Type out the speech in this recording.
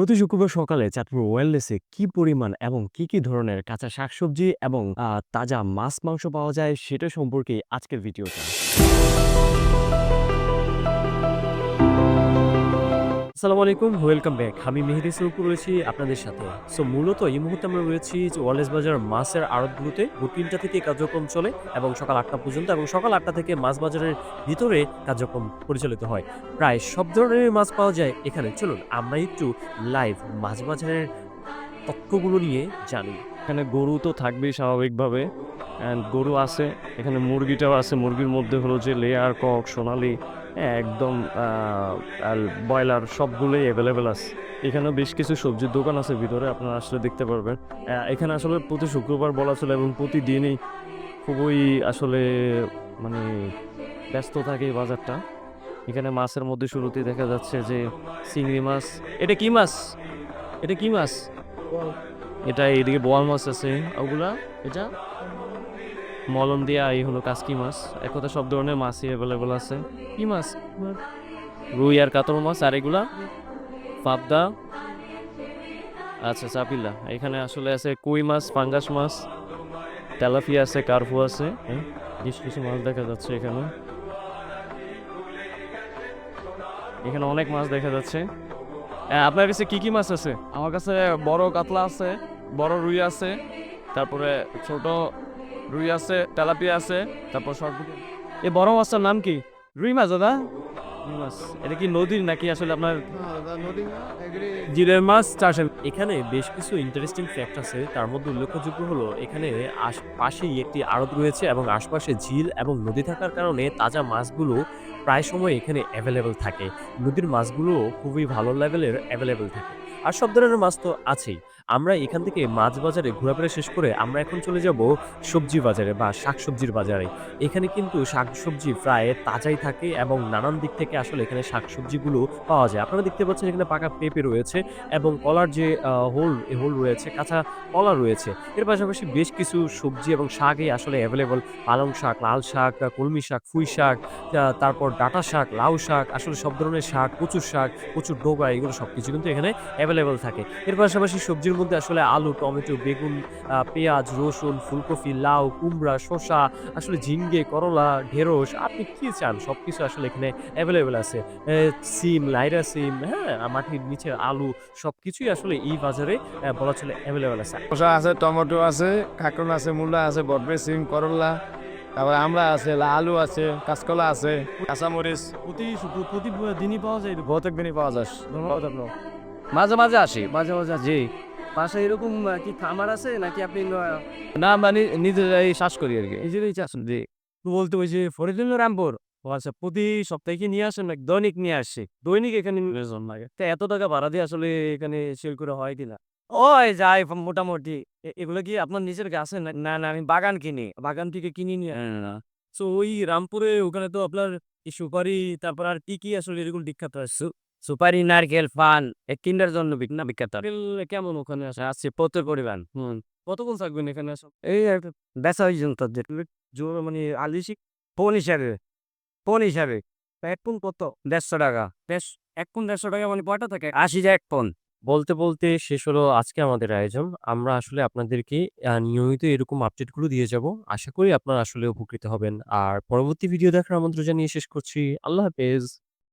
প্রতি শুক্রবার সকালে চাঁদপুর ওয়েলনেসে কি পরিমাণ এবং কি ধরনের কাঁচা শাকসবজি এবং তাজা মাছ মাংস পাওয়া যায় সেটা সম্পর্কে আজকের ভিডিওটা। আসসালামু আলাইকুম, ওয়েলকাম ব্যাক। আমি মেহেদী সুলুক রয়েছি আপনাদের সাথে। সো মূলত এই মুহূর্তে আমরা রয়েছি যে ওয়ারলেস বাজার মাছের আড়তগুলোতে। ভোর ৩টা থেকে কার্যক্রম চলে এবং সকাল ৮টা পর্যন্ত, এবং সকাল ৮টা থেকে মাছ বাজারের ভিতরে কার্যক্রম পরিচালিত হয়। প্রায় সব ধরনের মাছ পাওয়া যায় এখানে। চলুন আমরা একটু লাইভ মাছ বাজারের তথ্যগুলো নিয়ে জানি। এখানে গরু তো থাকবেই স্বাভাবিকভাবে। গরু আছে, এখানে মুরগিটাও আছে। মুরগির মধ্যে হলো যে লেয়ার, কক, সোনালী, হ্যাঁ, একদম আর ব্রয়লার সবগুলোই এভেলেবেল আছে। এখানেও বেশ কিছু সবজির দোকান আছে ভিতরে, আপনারা আসলে দেখতে পারবেন। এখানে আসলে প্রতি শুক্রবার বলা চলে এবং প্রতিদিনই খুবই আসলে মানে ব্যস্ত থাকে এই বাজারটা। এখানে মাছের মধ্যে শুরুতেই দেখা যাচ্ছে যে চিংড়ি মাছ। এটা কি মাছ? এটা কি মাছ? এটা এদিকে বোয়াল মাছ আছে। ওগুলা এটা মলম দিয়া এই হলো কাসকি মাছ। এক কথা সব ধরনের মাছই অ্যাভেলেবল আছে। কি মাছ? রুই আর কাতল মাছ। আর এগুলা পাবদা, আচ্ছা চাপিলা। এখানে আসলে আছে কই মাছ, পাঙ্গাস মাছ, তেলাপিয়া আছে, কার্পু আছে। হ্যাঁ, বেশ কিছু মাছ দেখা যাচ্ছে এখানে। এখানে অনেক মাছ দেখা যাচ্ছে। আপনার কাছে কি মাছ আছে? আমার কাছে বড় কাতলা আছে, বড় রুই আছে, তারপরে ছোট রুই আছে, তেলাপিয়া আছে, তারপর সরপুঁটি। এই বড় মাছটার নাম কি? রুই মাছ দাদা? রুই মাছ। এটা কি নদীর নাকি আসলে আপনার না দাদা, নদী না, এগুলি জিরের মাছ চাষের? এখানে বেশ কিছু ইন্টারেস্টিং ফ্যাক্ট আছে। তার মধ্যে উল্লেখযোগ্য হলো এখানে পাশেই একটি আড়ত রয়েছে এবং আশপাশে ঝিল এবং নদী থাকার কারণে তাজা মাছগুলো প্রায় সময় এখানে অ্যাভেলেবেল থাকে। নদীর মাছগুলো খুবই ভালো লেভেলের অ্যাভেলেবেল থাকে। আর সব ধরনের মাছ তো আছেই। আমরা এখান থেকে মাছ বাজারে ঘোরাফেরা শেষ করে আমরা এখন চলে যাব সবজি বাজারে বা শাকসবজির বাজারে। এখানে কিন্তু শাকসবজি প্রায় তাজাই থাকে এবং নানান দিক থেকে আসলে এখানে শাকসবজিগুলো পাওয়া যায়। আপনারা দেখতে পাচ্ছেন এখানে পাকা পেঁপে রয়েছে এবং কলার যে হোল রয়েছে, কাঁচা কলা রয়েছে। এর পাশাপাশি বেশ কিছু সবজি এবং শাকই আসলে এভেলেবল। পালং শাক, লাল শাক, কলমি শাক, পুঁই শাক, তারপর ডাঁটা শাক, লাউ শাক, আসলে সব ধরনের শাক, কচুর শাক, কচুর ডগা, এগুলো সবকিছু কিন্তু এখানে এভেলেবল থাকে। এর পাশাপাশি সবজির মধ্যে আসলে আলু, টমেটো, বেগুন, পেঁয়াজ, রসুন, ফুলকপি, লাউ, কুমড়া, শসা, আসলে ঝিঙ্গে, করলা, ঢেঁড়স, আপনি কি চান সবকিছু আসলে এখানে এভেলেবল আছে। এ সিম, লাইরা সিম, হ্যাঁ? মাটির নিচের আলু, সবকিছুই আসলে এই বাজারে বলা চলে এভেলেবল আছে। শসা আছে, টমেটো আছে, কাঁকরোল আছে, মূলা আছে, বটবে সিম, করল্লা, তারপরে আমড়া আছে, আলু আছে, কাঁচকলা আছে, কাঁচামরিচ। প্রতি দিনই পাওয়া যায় এরকম? প্রত্যেক দিনই পাওয়া যায়। ধন্যবাদ আপনার। মাঝে মাঝে আসি। মাঝে, মাঝে জি। পাশে এরকম কি খামার আছে নাকি আপনি না, আমরা নিজেরাই চাষ করি আর কি। নিজেরই চাষ? জি। তো বলতে ওই যে ফরিদুল্লাহ রামপুর? ও আচ্ছা, প্রতি সপ্তাহে কি নিয়ে আসেন নাকি দৈনিক নিয়ে আসছি? দৈনিক এখানে নির্বাচন লাগে। তো এত টাকা ভাড়া দিয়ে আসলে এখানে সেল করে হয় কিনা? ওই যাই মোটামুটি। এগুলো কি আপনার নিজের গাছের? না, না, আমি বাগান কিনি। বাগান থেকে কিনে নিয়ে না। সো ওই রামপুরে ওখানে তো আপনার এই সুপারি, তারপর আর কি আসলে এরকম বিখ্যাত আছে? সুপারি, নারকেল, পান, এ কিন্ডার জন্য বিখ্যাত। নারকেল কেমন ওখানে আছে প্রচুর পরিমাণ। কতক্ষণ থাকবেন এখানে এই একটা বেচা হইছেন তাদের জোর মানে আলিশি ফোন হিসাবে, ফোন হিসাবে। এক ফোন কত? ১৫০ টাকা। এক ফোন ১৫০ টাকা মানে কয়টা থাকে? ৮০ টা এক ফোন। বলতে শেষ হলো আজকে আমাদের আয়োজন। আমরা আসলে আপনাদেরকে নিয়মিত এরকম আপডেটগুলো দিয়ে যাব। আশা করি আপনারা আসলে উপকৃত হবেন। আর পরবর্তী ভিডিও দেখার আমন্ত্রণ জানিয়ে শেষ করছি। আল্লাহ হাফেজ।